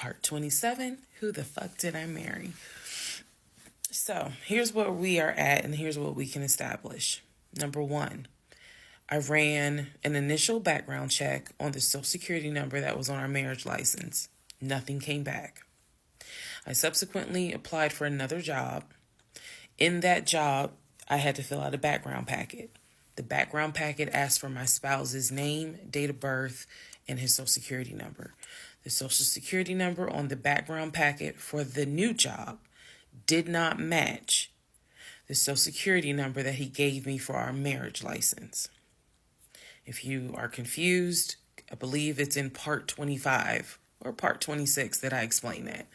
Part 27, Who the Fuck Did I Marry? So here's where we are at, and here's what we can establish. Number one, I ran an initial background check on the social security number that was on our marriage license. Nothing came back. I subsequently applied for another job. In that job, I had to fill out a background packet. The background packet asked for my spouse's name, date of birth, and his social security number. The social security number on the background packet for the new job did not match the social security number that he gave me for our marriage license. If you are confused, I believe it's in part 25 or part 26 that I explain that.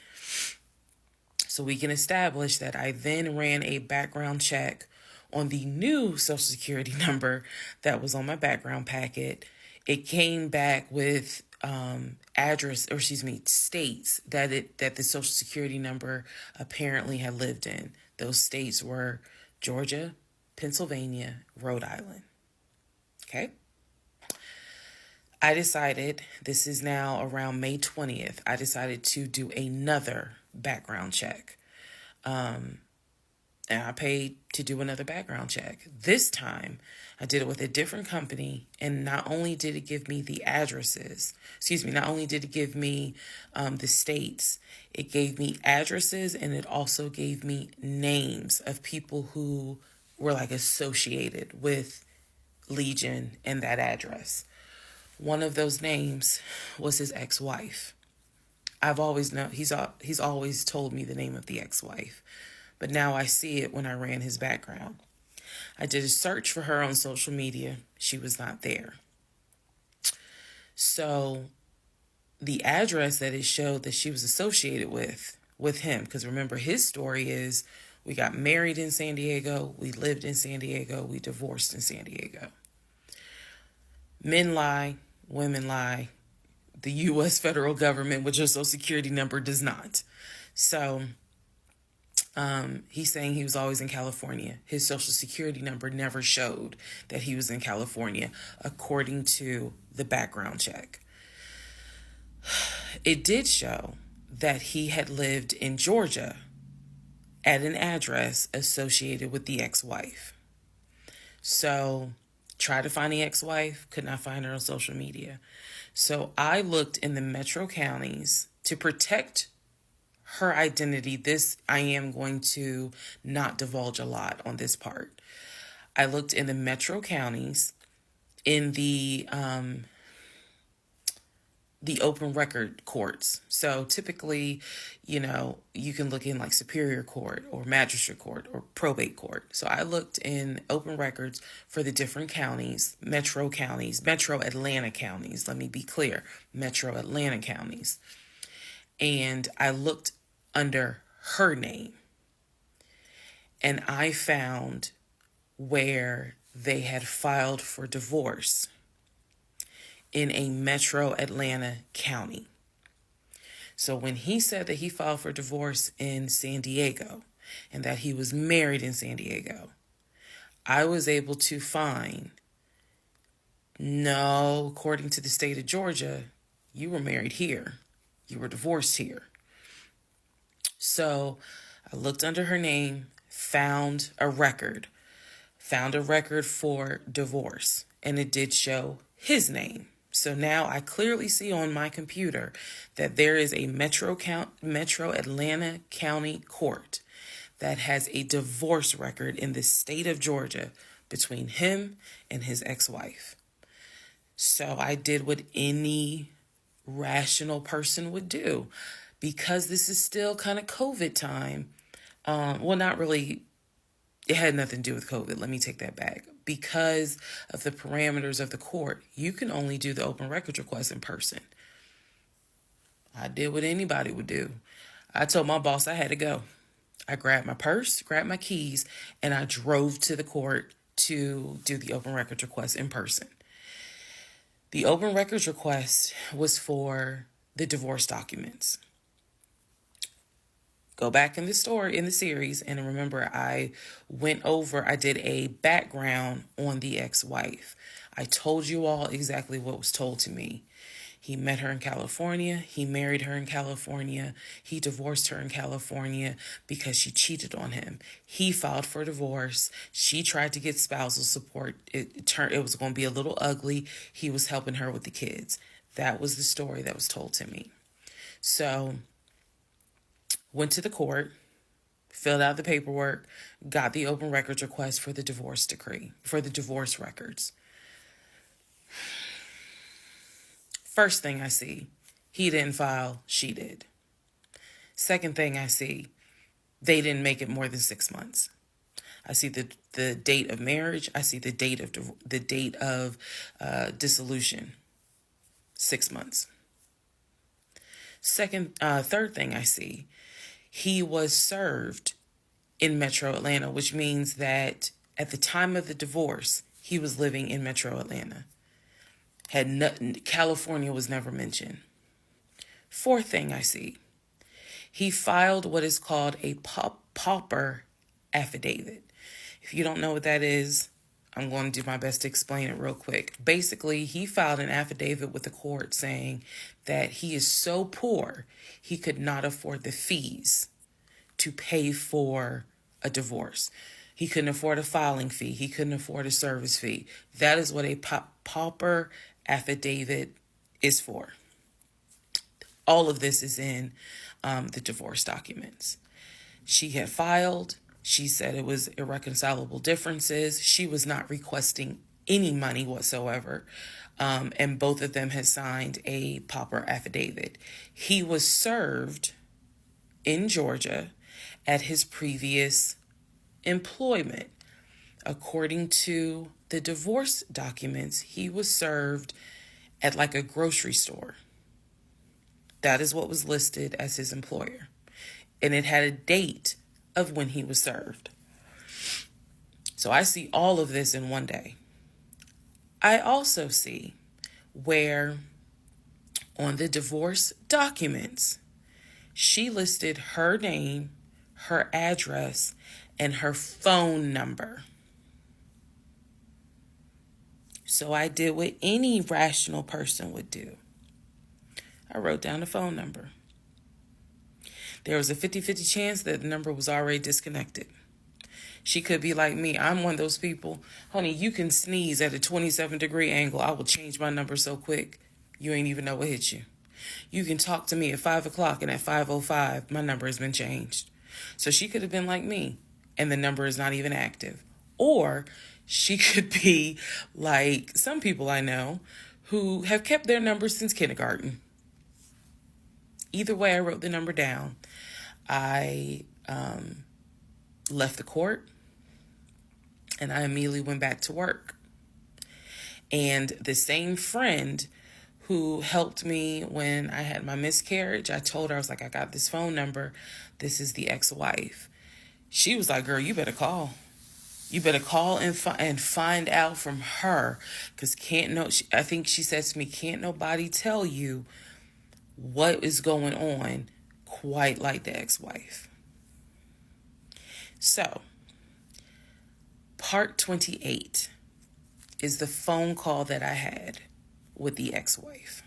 So we can establish that I then ran a background check on the new social security number that was on my background packet. It came back with states that the social security number apparently had lived in. Those states were Georgia, Pennsylvania, Rhode Island. Okay. I decided, this is now around May 20th, I decided to do another background check. And I paid to do another background check. This time, I did it with a different company, and not only did it give me the not only did it give me the states, it gave me addresses, and it also gave me names of people who were like associated with Legion and that address. One of those names was his ex-wife. I've always known, he's always told me the name of the ex-wife, but now I see it when I ran his background. I did a search for her on social media. She was not there. So the address that it showed that she was associated with him, because remember, his story is we got married in San Diego, we lived in San Diego, we divorced in San Diego. Men lie, women lie. The U.S. federal government, with your social security number, does not. So he's saying he was always in California. His social security number never showed that he was in California, according to the background check. It did show that he had lived in Georgia at an address associated with the ex-wife. So tried to find the ex-wife, could not find her on social media. So I looked in the metro counties to protect her identity. This, I am going to not divulge a lot on this part. I looked in the metro counties in the open record courts. So typically, you can look in like Superior Court or Magistrate Court or Probate Court. So I looked in open records for the different counties, metro Atlanta counties. Let me be clear, metro Atlanta counties. And I looked under her name. And I found where they had filed for divorce in a metro Atlanta county. So when he said that he filed for divorce in San Diego and that he was married in San Diego, I was able to find, no, according to the state of Georgia, you were married here. You were divorced here. So I looked under her name, found a record for divorce, and it did show his name. So now I clearly see on my computer that there is a metro Atlanta County Court that has a divorce record in the state of Georgia between him and his ex-wife. So I did what any rational person would do, because this is still kind of COVID time. Well, not really. It had nothing to do with COVID. Let me take that back. Because of the parameters of the court, you can only do the open records request in person. I did what anybody would do. I told my boss I had to go. I grabbed my purse, grabbed my keys, and I drove to the court to do the open records request in person. The open records request was for the divorce documents. Go back in the series, and remember, I did a background on the ex-wife. I told you all exactly what was told to me. He met her in California. He married her in California. He divorced her in California because she cheated on him. He filed for divorce. She tried to get spousal support. It was going to be a little ugly. He was helping her with the kids. That was the story that was told to me. So, went to the court, filled out the paperwork, got the open records request for the divorce decree, for the divorce records. First thing I see, he didn't file, she did. Second thing I see, they didn't make it more than 6 months. I see the date of marriage. I see the date of dissolution. 6 months. Third thing I see, he was served in Metro Atlanta, which means that at the time of the divorce, he was living in Metro Atlanta. California was never mentioned. Fourth thing I see, he filed what is called a pauper affidavit. If you don't know what that is, I'm going to do my best to explain it real quick. Basically, he filed an affidavit with the court saying that he is so poor, he could not afford the fees to pay for a divorce. He couldn't afford a filing fee. He couldn't afford a service fee. That is what a pauper affidavit is for. All of this is in the divorce documents. She had filed. She said it was irreconcilable differences. She was not requesting any money whatsoever. And both of them had signed a pauper affidavit. He was served in Georgia at his previous employment. According to the divorce documents, he was served at like a grocery store. That is what was listed as his employer. And it had a date of when he was served. So I see all of this in one day. I also see where on the divorce documents, she listed her name, her address, and her phone number. So I did what any rational person would do. I wrote down the phone number. There was a 50-50 chance that the number was already disconnected. She could be like me. I'm one of those people. Honey, you can sneeze at a 27-degree angle. I will change my number so quick, you ain't even know what hit you. You can talk to me at 5 o'clock, and at 5:05, my number has been changed. So she could have been like me, and the number is not even active. Or she could be like some people I know who have kept their number since kindergarten. Either way, I wrote the number down. I left the court, and I immediately went back to work. And the same friend who helped me when I had my miscarriage, I told her, I was like, I got this phone number. This is the ex-wife. She was like, girl, you better call. You better call and find out from her. Because I think she said to me, can't nobody tell you what is going on quite like the ex-wife. So, part 28 is the phone call that I had with the ex-wife.